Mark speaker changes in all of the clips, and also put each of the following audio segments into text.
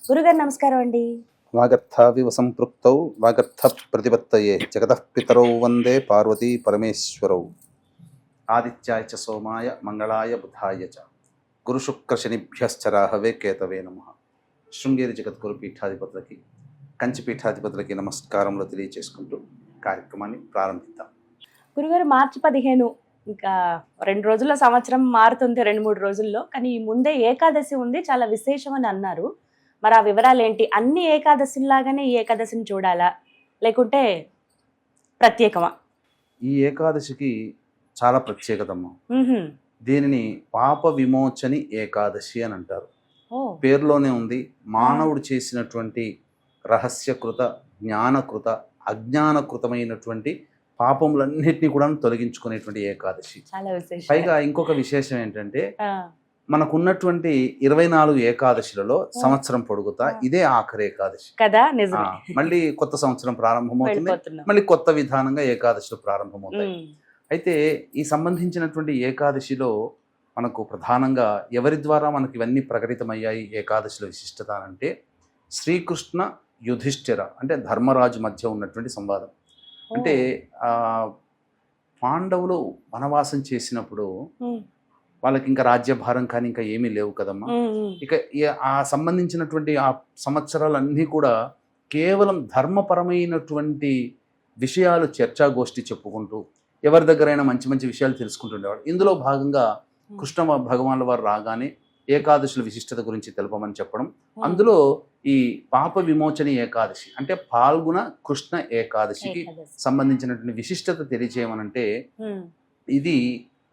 Speaker 1: గురుగారు నమస్కారం అండి.
Speaker 2: వాగర్థావివ సంపృక్తౌ వాగర్థ ప్రతిపత్తయే జగతః పితరౌ వందే పార్వతీ పరమేశ్వరౌ. ఆదిత్యాయ చ సోమాయ మంగళాయ బుధాయ చ గురుశుక్రశనిభ్యశ్చ రాహవే కేతవే నమః. శృంగేరి జగద్గురు పీఠాధిపతులకి, కంచి పీఠాధిపతులకి నమస్కారములు తెలియచేసుకుంటూ కార్యక్రమాన్ని ప్రారంభిద్దాం.
Speaker 1: గురుగారు మార్చి 15 ఇంకా 2 రోజుల్లో సంవత్సరం మారుతుంది, 2-3 రోజుల్లో. కానీ ముందే ఏకాదశి ఉంది, చాలా విశేషం అని అన్నారు. మరి ఆ వివరాలు ఏంటి? అన్ని ఏకాదశిలాగానే ఈ ఏకాదశిని చూడాలా, లేకుంటే ప్రత్యేకమా?
Speaker 2: ఈ ఏకాదశికి చాలా ప్రత్యేకతమ్మ.
Speaker 1: మ్మ్హ్మ్.
Speaker 2: దీనిని పాప విమోచని ఏకాదశి అని అంటారు.
Speaker 1: ఓ.
Speaker 2: పేరులోనే ఉంది. మానవుడు చేసినటువంటి రహస్యకృత, జ్ఞానకృత, అజ్ఞానకృతమైనటువంటి పాపములన్నిటినీ కూడా తొలగించుకునేటువంటి ఏకాదశి.
Speaker 1: చాలా విశేషం.
Speaker 2: పైగా ఇంకొక విశేషం ఏంటంటే,
Speaker 1: ఆ,
Speaker 2: మనకున్నటువంటి 24 ఏకాదశిలలో సంవత్సరం పొడుగుతా ఇదే ఆఖరి ఏకాదశి
Speaker 1: కదా, నిజమే.
Speaker 2: మళ్ళీ కొత్త సంవత్సరం ప్రారంభమవుతుంది,
Speaker 1: వెళ్ళిపోతున్నాం.
Speaker 2: మళ్ళీ కొత్త విధానంగా ఏకాదశులు ప్రారంభమవుతాయి.
Speaker 1: మ్మ్.
Speaker 2: అయితే ఈ సంబంధించినటువంటి ఏకాదశిలో మనకు ప్రధానంగా ఎవరి ద్వారా మనకి ఇవన్నీ ప్రకటితమయ్యాయి ఏకాదశిల విశిష్టత అంటే, శ్రీకృష్ణ యుధిష్ఠిర అంటే ధర్మరాజు మధ్య ఉన్నటువంటి సంవాదం. అంటే పాండవులు వనవాసం చేసినప్పుడు
Speaker 1: మ్మ్.
Speaker 2: వాళ్ళకి ఇంకా రాజ్యభారం కానీ ఇంకా ఏమీ లేవు కదమ్మా.
Speaker 1: మ్మ్.
Speaker 2: ఇక ఆ సంబంధించినటువంటి ఆ సంవత్సరాలన్నీ కూడా కేవలం ధర్మపరమైనటువంటి విషయాలు చర్చాగోష్ఠి చెప్పుకుంటూ ఎవరి దగ్గరైనా మంచి మంచి విషయాలు తెలుసుకుంటుండేవాడు. ఇందులో భాగంగా కృష్ణ భగవానుల వారు రాగానే ఏకాదశుల విశిష్టత గురించి తెలపమని చెప్పడం, అందులో ఈ పాప విమోచని ఏకాదశి అంటే పాల్గొన కృష్ణ ఏకాదశికి
Speaker 1: ఏకాదశి.
Speaker 2: సంబంధించినటువంటి విశిష్టత తెలియచేయమనంటే,
Speaker 1: మ్మ్.
Speaker 2: ఇది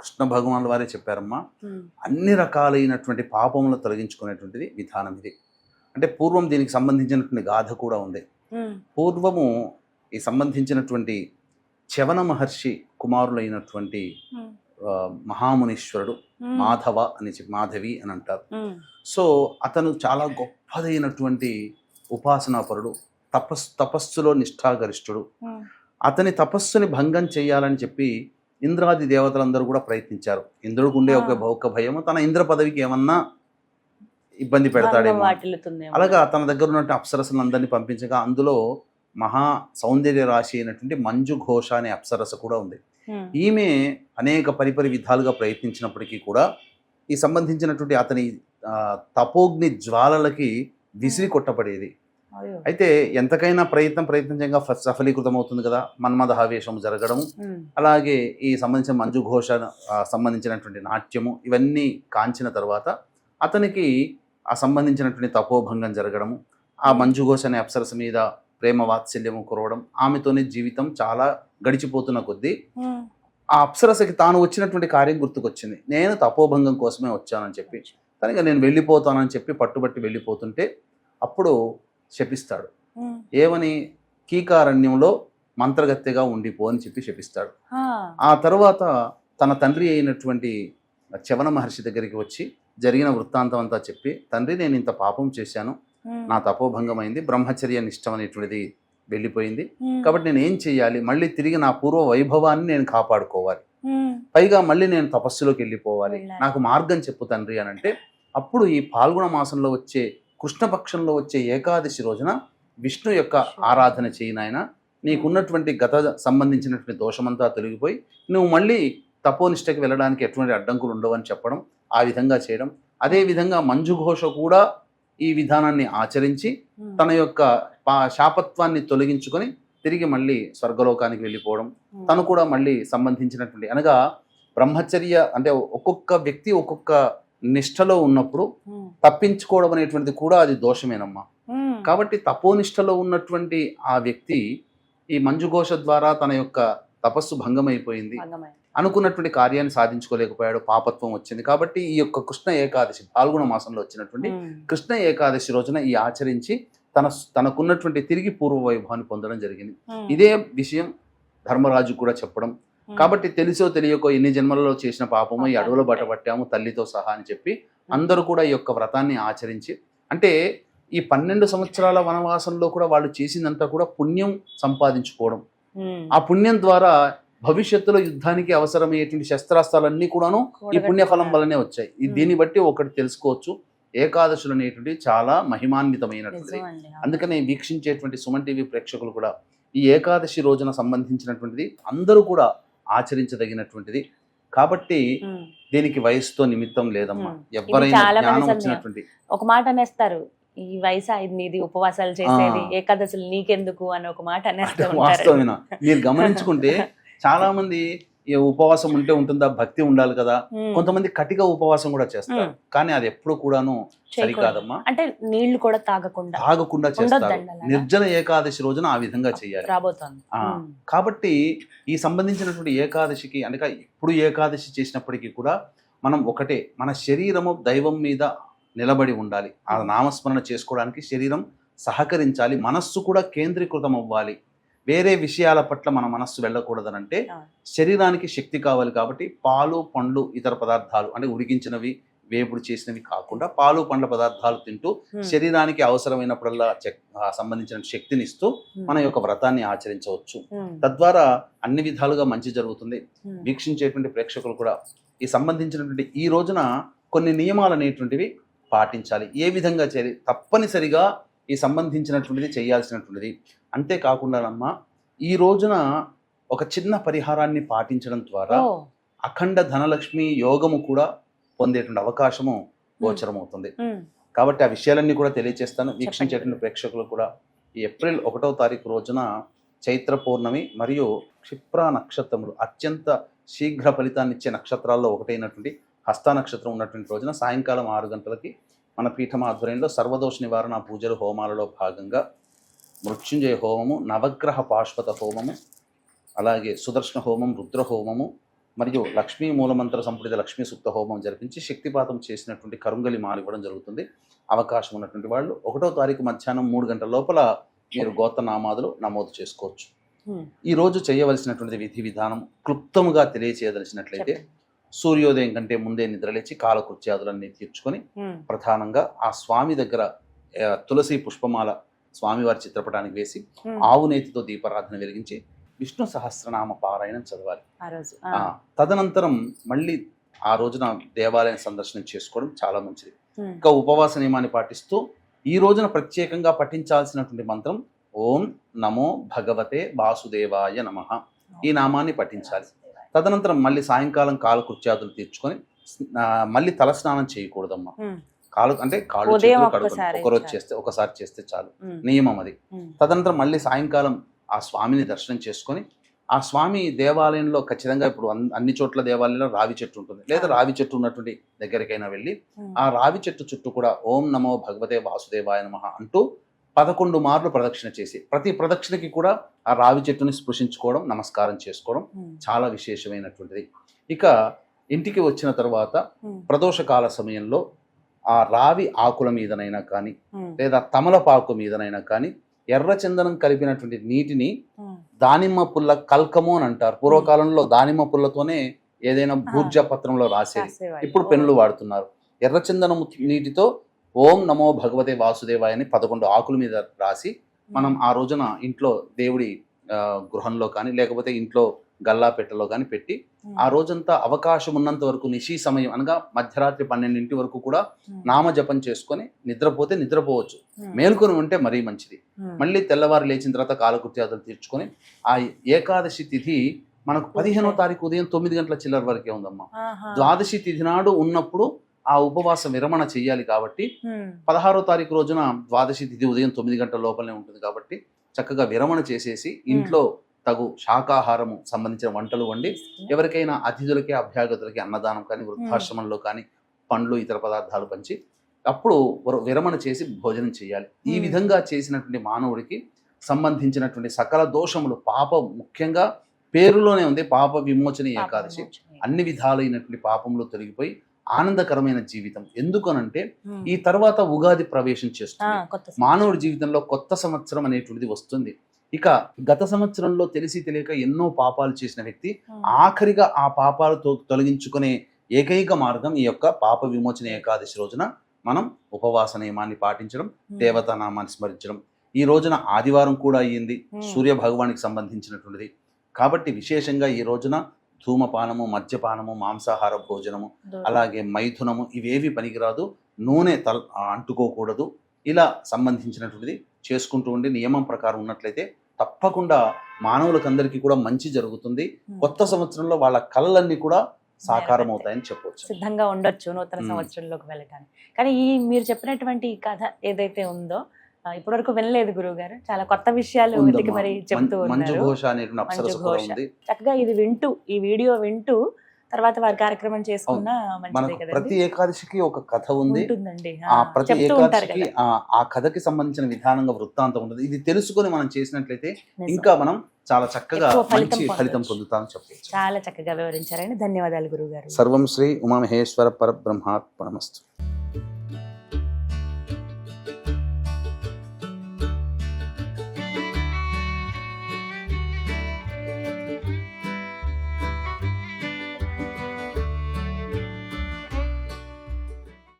Speaker 2: కృష్ణ భగవానుల వారే చెప్పారమ్మా.
Speaker 1: మ్మ్.
Speaker 2: అన్ని రకాలైనటువంటి పాపములు తొలగించుకునేటువంటిది విధానం ఇది. అంటే పూర్వం దీనికి సంబంధించినటువంటి గాథ కూడా ఉంది.
Speaker 1: మ్మ్.
Speaker 2: పూర్వము ఈ సంబంధించినటువంటి చవన మహర్షి కుమారులైనటువంటి
Speaker 1: మ్మ్.
Speaker 2: మహామునీశ్వరుడు
Speaker 1: మ్మ్.
Speaker 2: మాధవ అని చెప్పి, మాధవి అని అంటారు.
Speaker 1: మ్మ్.
Speaker 2: సో అతను చాలా గొప్పదైనటువంటి ఉపాసనాపరుడు, తపస్సులో నిష్ఠాగరిష్ఠుడు.
Speaker 1: మ్మ్.
Speaker 2: అతని తపస్సుని భంగం చేయాలని చెప్పి ఇంద్రాది దేవతలందరూ కూడా ప్రయత్నించారు. ఇంద్రుడికి ఉండే ఒక భయము, తన ఇంద్ర పదవికి ఏమన్నా ఇబ్బంది పెడతాడేమో.
Speaker 1: వాటిల్లుతుందేమో.
Speaker 2: అలాగా తన దగ్గర ఉన్నటువంటి అప్సరసలందరినీ పంపించగా అందులో మహా సౌందర్య రాశి అయినటువంటి మంజు ఘోష అనే అప్సరస కూడా ఉంది.
Speaker 1: మ్మ్.
Speaker 2: ఈమె అనేక పరిపరి విధాలుగా ప్రయత్నించినప్పటికీ కూడా ఈ సంబంధించినటువంటి అతని తపోగ్ని జ్వాలలకి విసిరి కొట్టబడేది.
Speaker 1: అయ్యో.
Speaker 2: అయితే ఎంతకైనా ప్రయత్నంగా సఫలీకృతం అవుతుంది కదా, మన్మథావేశం జరగడము,
Speaker 1: మ్మ్.
Speaker 2: అలాగే ఈ సంబంధించిన మంజు ఘోష సంబంధించినటువంటి నాట్యము ఇవన్నీ కాంచిన తర్వాత అతనికి ఆ సంబంధించినటువంటి తపోభంగం జరగడము, ఆ మంజు ఘోష అనే అప్సరస మీద ప్రేమ వాత్సల్యము కురవడం, ఆమెతోనే జీవితం చాలా గడిచిపోతున్న కొద్దీ
Speaker 1: మ్మ్.
Speaker 2: ఆ అప్సరసకి తాను వచ్చినటువంటి కార్యం గుర్తుకొచ్చింది. నేను తపోభంగం కోసమే వచ్చానని చెప్పి, తనగా నేను వెళ్ళిపోతానని చెప్పి పట్టుబట్టి వెళ్ళిపోతుంటే అప్పుడు శపిస్తాడు.
Speaker 1: మ్మ్.
Speaker 2: ఏమని? కీకారణ్యంలో మంత్రగత్తెగా ఉండిపో అని చెప్పి శపిస్తాడు.
Speaker 1: ఆ.
Speaker 2: ఆ తర్వాత తన తండ్రి అయినటువంటి చవన మహర్షి దగ్గరికి వచ్చి జరిగిన వృత్తాంతం అంతా చెప్పి, తండ్రి నేను ఇంత పాపం చేశాను,
Speaker 1: మ్మ్.
Speaker 2: నా తపోభంగమైంది, బ్రహ్మచర్య నిష్టం అనేటువంటిది వెళ్ళిపోయింది,
Speaker 1: మ్మ్.
Speaker 2: కాబట్టి నేను ఏం చెయ్యాలి? మళ్ళీ తిరిగి నా పూర్వ వైభవాన్ని నేను కాపాడుకోవాలి,
Speaker 1: మ్మ్.
Speaker 2: పైగా మళ్ళీ నేను తపస్సులోకి వెళ్ళిపోవాలి,
Speaker 1: వెళ్ళాలి.
Speaker 2: నాకు మార్గం చెప్పు తండ్రి అని అంటే, అప్పుడు ఈ పాల్గొన మాసంలో వచ్చే కృష్ణపక్షంలో వచ్చే ఏకాదశి రోజున విష్ణు యొక్క ఆరాధన చేయి నాయన, నీకున్నటువంటి గత సంబంధించినటువంటి దోషమంతా తొలగిపోయి నువ్వు మళ్ళీ తపోనిష్టకి వెళ్ళడానికి ఎటువంటి అడ్డంకులు ఉండవని చెప్పడం, ఆ విధంగా చేయడం. అదేవిధంగా మంజు ఘోష కూడా ఈ విధానాన్ని ఆచరించి
Speaker 1: మ్మ్.
Speaker 2: తన యొక్క శాపత్వాన్ని తొలగించుకొని తిరిగి మళ్ళీ స్వర్గలోకానికి వెళ్ళిపోవడం,
Speaker 1: మ్మ్.
Speaker 2: తను కూడా మళ్ళీ సంబంధించినటువంటి అనగా బ్రహ్మచర్య అంటే ఒక్కొక్క వ్యక్తి ఒక్కొక్క నిష్టలో ఉన్నప్పుడు
Speaker 1: మ్మ్.
Speaker 2: తప్పించుకోవడం అనేటువంటిది కూడా అది దోషమేనమ్మా.
Speaker 1: మ్మ్.
Speaker 2: కాబట్టి తపోనిష్టలో ఉన్నటువంటి ఆ వ్యక్తి ఈ మంజుఘోష ద్వారా తన యొక్క తపస్సు భంగమైపోయింది,
Speaker 1: భంగమైంది.
Speaker 2: అనుకున్నటువంటి కార్యాన్ని సాధించుకోలేకపోయాడు, పాపత్వం వచ్చింది. కాబట్టి ఈ యొక్క కృష్ణ ఏకాదశి పాల్గొన మాసంలో వచ్చినటువంటి
Speaker 1: మ్మ్.
Speaker 2: కృష్ణ ఏకాదశి రోజున ఈ ఆచరించి తనకున్నటువంటి తిరిగి పూర్వ వైభవాన్ని పొందడం జరిగింది.
Speaker 1: మ్మ్.
Speaker 2: ఇదే విషయం ధర్మరాజు కూడా చెప్పడం.
Speaker 1: మ్మ్.
Speaker 2: కాబట్టి తెలిసో తెలియకో ఎన్ని జన్మలలో చేసిన పాపమో ఈ అడవుల బట్ట పట్టాము తల్లితో సహా అని చెప్పి అందరూ కూడా ఈ యొక్క వ్రతాన్ని ఆచరించి, అంటే ఈ 12 సంవత్సరాల వనవాసంలో కూడా వాళ్ళు చేసిందంతా కూడా పుణ్యం సంపాదించుకోవడం.
Speaker 1: మ్మ్.
Speaker 2: ఆ పుణ్యం ద్వారా భవిష్యత్తులో యుద్ధానికి అవసరమయ్యేటువంటి శస్త్రాస్త్రాలన్నీ కూడాను ఈ పుణ్యఫలం వల్లనే వచ్చాయి. దీన్ని బట్టి ఒకటి తెలుసుకోవచ్చు, ఏకాదశులు అనేటువంటి చాలా మహిమాన్వితమైనటువంటిది.
Speaker 1: నిజమండి. అవును.
Speaker 2: అందుకనే వీక్షించేటువంటి సుమన్ టీవీ ప్రేక్షకులు కూడా ఈ ఏకాదశి రోజున సంబంధించినటువంటిది అందరూ కూడా ఆచరించదగినటువంటిది. కాబట్టి
Speaker 1: ఉమ్.
Speaker 2: దీనికి వయసుతో నిమిత్తం లేదమ్మా.
Speaker 1: ఇది
Speaker 2: ఎవరైనా
Speaker 1: చాలా
Speaker 2: జ్ఞానం
Speaker 1: మంది
Speaker 2: వచ్చినటువంటి
Speaker 1: ఒక మాట అనేస్తారు, ఈ వయసు ఇది నీది ఉపవాసాలు చేసేది,
Speaker 2: ఆ.
Speaker 1: ఏకాదశులు నీకెందుకు అని ఒక మాట అనేస్తూ ఉంటారు.
Speaker 2: వాస్తవమేనా మీరు గమనించుకుంటే చాలా మంది ఈ ఉపవాసం ఉంటే ఉంటుందా, భక్తి ఉండాలి కదా.
Speaker 1: ఉమ్.
Speaker 2: కొంతమంది కటిక ఉపవాసం కూడా చేస్తారు, కానీ అది ఎప్పుడు కూడాను సరికాదమ్మా.
Speaker 1: అంటే నీళ్లు కూడా తాగకుండా
Speaker 2: తాగకుండా చేస్తారు.
Speaker 1: ఉండొద్దండి అలాగా.
Speaker 2: నిర్జల ఏకాదశి రోజున ఆ విధంగా చేయాలి.
Speaker 1: రాబోతోంది.
Speaker 2: ఆ,
Speaker 1: ఉమ్.
Speaker 2: కాబట్టి ఈ సంబంధించినటువంటి ఏకాదశికి అంటే ఇప్పుడు ఏకాదశి చేసినప్పటికీ కూడా మనం ఒకటే, మన శరీరము దైవం మీద నిలబడి ఉండాలి. ఆ నామస్మరణ చేసుకోవడానికి శరీరం సహకరించాలి, మనస్సు కూడా కేంద్రీకృతం అవ్వాలి. వేరే విషయాల పట్ల మన మనస్సు వెళ్ళకూడదనంటే శరీరానికి శక్తి కావాలి. కాబట్టి పాలు పండ్లు ఇతర పదార్థాలు అంటే ఉడికించినవి వేపుడు చేసినవి కాకుండా పాలు పండ్ల పదార్థాలు తింటూ శరీరానికి అవసరమైనప్పుడల్లా సంబంధించిన శక్తిని ఇస్తూ మన యొక్క వ్రతాన్ని ఆచరించవచ్చు. తద్వారా అన్ని విధాలుగా మంచి జరుగుతుంది. వీక్షించేటువంటి ప్రేక్షకులు కూడా ఈ సంబంధించినటువంటి ఈ రోజున కొన్ని నియమాలు అనేటువంటివి పాటించాలి. ఏ విధంగా చేయాలి, తప్పనిసరిగా ఈ సంబంధించినటువంటిది చేయాల్సినటువంటిది. అంతేకాకుండానమ్మా ఈ రోజున ఒక చిన్న పరిహారాన్ని పాటించడం ద్వారా అఖండ ధనలక్ష్మి యోగము కూడా పొందేటువంటి అవకాశము గోచరమవుతుంది. కాబట్టి ఆ విషయాలన్నీ కూడా తెలియజేస్తాను వీక్షించేటువంటి ప్రేక్షకులు కూడా. ఈ ఏప్రిల్ 1వ తారీఖు రోజున చైత్ర పౌర్ణమి మరియు క్షిప్ర నక్షత్రములు అత్యంత శీఘ్ర ఫలితాన్ని ఇచ్చే నక్షత్రాల్లో ఒకటైనటువంటి హస్త నక్షత్రం ఉన్నటువంటి రోజున సాయంకాలం 6 గంటలకి మన పీఠం ఆధ్వర్యంలో సర్వదోష నివారణ పూజలు హోమాలలో భాగంగా మృత్యుంజయ హోమము, నవగ్రహ పాశ్వత హోమము, అలాగే సుదర్శన హోమం, రుద్ర హోమము మరియు లక్ష్మీ మూలమంత్ర సంపుటిత లక్ష్మీ సూక్త హోమం జరిపించి శక్తిపాతం చేసినటువంటి కరుంగలి మారివ్వడం జరుగుతుంది. అవకాశం ఉన్నటువంటి వాళ్ళు 1వ తారీఖు మధ్యాహ్నం 3 గంటల లోపల మీరు గోత్రనామాదులు నమోదు చేసుకోవచ్చు. ఈ రోజు చేయవలసినటువంటి విధి విధానం క్లుప్తముగా తెలియచేయదలిచినట్లయితే సూర్యోదయం కంటే ముందే నిద్రలేచి కాలకృత్యాదులన్నీ తీర్చుకొని ప్రధానంగా ఆ స్వామి దగ్గర తులసి పుష్పమాల స్వామివారి చిత్రపటానికి వేసి ఆవు నేతితో దీపారాధన వెలిగించి విష్ణు సహస్రనామ పారాయణం చదవాలి. తదనంతరం మళ్ళీ ఆ రోజున దేవాలయం సందర్శనం చేసుకోవడం చాలా మంచిది. ఇంకా ఉపవాస నియమాన్ని పాటిస్తూ ఈ రోజున ప్రత్యేకంగా పఠించాల్సినటువంటి మంత్రం ఓం నమో భగవతే వాసుదేవాయ నమః. ఈ నామాన్ని పఠించాలి. తదనంతరం మళ్ళీ సాయంకాలం కాలకృత్యాదులు తీర్చుకొని మళ్ళీ తలస్నానం చేయకూడదమ్మా. కాళ్ళు చేతులు కడుక్కొని ఒకసారి చేస్తే చాలు, నియమం అది. తదనంతరం మళ్ళీ సాయంకాలం ఆ స్వామిని దర్శనం చేసుకొని ఆ స్వామి దేవాలయంలో ఖచ్చితంగా ఇప్పుడు అన్ని చోట్ల దేవాలయంలో రావి చెట్టు ఉంటుంది, లేదా రావి చెట్టు ఉన్నటువంటి దగ్గరికైనా వెళ్ళి ఆ రావి చెట్టు చుట్టూ కూడా ఓం నమో భగవతే వాసుదేవాయ నమః అంటూ 11 మార్లు ప్రదక్షిణ చేసి ప్రతి ప్రదక్షిణకి కూడా ఆ రావి చెట్టుని స్పృశించుకోవడం, నమస్కారం చేసుకోవడం చాలా విశేషమైనటువంటిది. ఇక ఇంటికి వచ్చిన తర్వాత ప్రదోషకాల సమయంలో ఆ రావి ఆకుల మీదనైనా కానీ లేదా తమలపాకు మీదనైనా కానీ ఎర్ర చందనం కలిపినటువంటి నీటిని దానిమ్మ పుల్ల కల్కము అని అంటారు. పూర్వకాలంలో దానిమ్మ పుల్లతోనే ఏదైనా భూర్జ పత్రంలో రాసేది, ఇప్పుడు పెన్నులు వాడుతున్నారు. ఎర్రచందనము నీటితో ఓం నమో భగవతే వాసుదేవాయ అని 11 ఆకుల మీద రాసి మనం ఆ రోజున ఇంట్లో దేవుడి గృహంలో కానీ లేకపోతే ఇంట్లో గల్లా పెట్టెలో కానీ పెట్టి ఆ రోజంతా అవకాశం ఉన్నంత వరకు నిశీ సమయం అనగా మధ్యరాత్రి 12 వరకు కూడా నామజపం చేసుకొని నిద్రపోతే నిద్రపోవచ్చు, మేల్కొని ఉంటే మరీ మంచిది. మళ్ళీ తెల్లవారు లేచిన తర్వాత కాలకృత్యాదులు తీర్చుకొని ఆ ఏకాదశి తిథి మనకు 15వ తారీఖు ఉదయం 9 గంటల చిల్లర వరకే ఉందమ్మా. ద్వాదశి తిథి నాడు ఉన్నప్పుడు ఆ ఉపవాస విరమణ చెయ్యాలి. కాబట్టి 16వ తారీఖు రోజున ద్వాదశి తిథి ఉదయం 9 గంటల లోపలనే ఉంటుంది. కాబట్టి చక్కగా విరమణ చేసేసి ఇంట్లో తగు శాకాహారము సంబంధించిన వంటలు వండి ఎవరికైనా అతిథులకి అభ్యాగతులకి అన్నదానం కానీ వృద్ధాశ్రమంలో కానీ పండ్లు ఇతర పదార్థాలు పంచి అప్పుడు విరమణ చేసి భోజనం చేయాలి. ఈ విధంగా చేసినటువంటి మానవుడికి సంబంధించినటువంటి సకల దోషములు పాపం ముఖ్యంగా పేరులోనే ఉంది పాప విమోచన ఏకాదశి, అన్ని విధాలైనటువంటి పాపములు తొలగిపోయి ఆనందకరమైన జీవితం. ఎందుకనంటే ఈ తర్వాత ఉగాది ప్రవేశం చేస్తుంది, మానవుడి జీవితంలో కొత్త సంవత్సరం అనేటువంటిది వస్తుంది. ఇక గత సంవత్సరంలో తెలిసి తెలియక ఎన్నో పాపాలు చేసిన వ్యక్తి ఆఖరిగా ఆ పాపాలు తొలగించుకునే ఏకైక మార్గం ఈ యొక్క పాప విమోచన ఏకాదశి రోజున మనం ఉపవాస నియమాన్ని పాటించడం, దేవతా నామాన్ని స్మరించడం. ఈ రోజున ఆదివారం కూడా అయ్యింది, సూర్య భగవానికి సంబంధించినటువంటిది. కాబట్టి విశేషంగా ఈ రోజున ధూమపానము, మద్యపానము, మాంసాహార భోజనము, అలాగే మైథునము ఇవేవి పనికిరాదు. నూనె అంటుకోకూడదు. ఇలా సంబంధించినటువంటిది చేసుకుంటూ ఉండి నియమం ప్రకారం ఉన్నట్లయితే తప్పకుండా మానవులకు అందరికీ కూడా మంచి జరుగుతుంది. కొత్త సంవత్సరంలో వాళ్ళ కళలన్నీ కూడా సాకారం అవుతాయని చెప్పవచ్చు.
Speaker 1: సిద్ధంగా ఉండొచ్చు నూతన సంవత్సరంలోకి వెళ్ళడానికి. కానీ ఈ మీరు చెప్పినటువంటి ఈ కథ ఏదైతే ఉందో ఇప్పటివరకు వినలేదు గురువు గారు. చాలా కొత్త విషయాలు వెతికి మరి చెప్తూ
Speaker 2: మంచు
Speaker 1: ఉన్నారు.
Speaker 2: ఘోష అనే అప్సరస కూడా ఉంది.
Speaker 1: చక్కగా ఇది వింటూ ఈ వీడియో వింటూ తర్వాత వారి కార్యక్రమం చేసుకున్నా మంచిదే
Speaker 2: మనకు
Speaker 1: కదండి.
Speaker 2: ప్రతి ఏకాదశికి ఒక కథ ఉంది.
Speaker 1: ఉంటుందండి.
Speaker 2: ఆ ప్రతి
Speaker 1: చెప్తూ ఉంటారు
Speaker 2: ఏకాదశికి
Speaker 1: కదా.
Speaker 2: ఆ కథకి సంబంధించిన విధానంగా వృత్తాంతం ఉంటుంది. ఇది తెలుసుకొని మనం చేసినట్లయితే
Speaker 1: నిజం.
Speaker 2: ఇంకా మనం చాలా చక్కగా
Speaker 1: ఎక్కువ ఫలితం
Speaker 2: మంచి ఫలితం
Speaker 1: పొందొచ్చు.
Speaker 2: పొందుతామని చెప్పవచ్చు.
Speaker 1: చాలా చక్కగా వివరించారండి. ధన్యవాదాలు గురువు గారు.
Speaker 2: సర్వం శ్రీ ఉమామహేశ్వర పరబ్రహ్మార్పణమస్తు.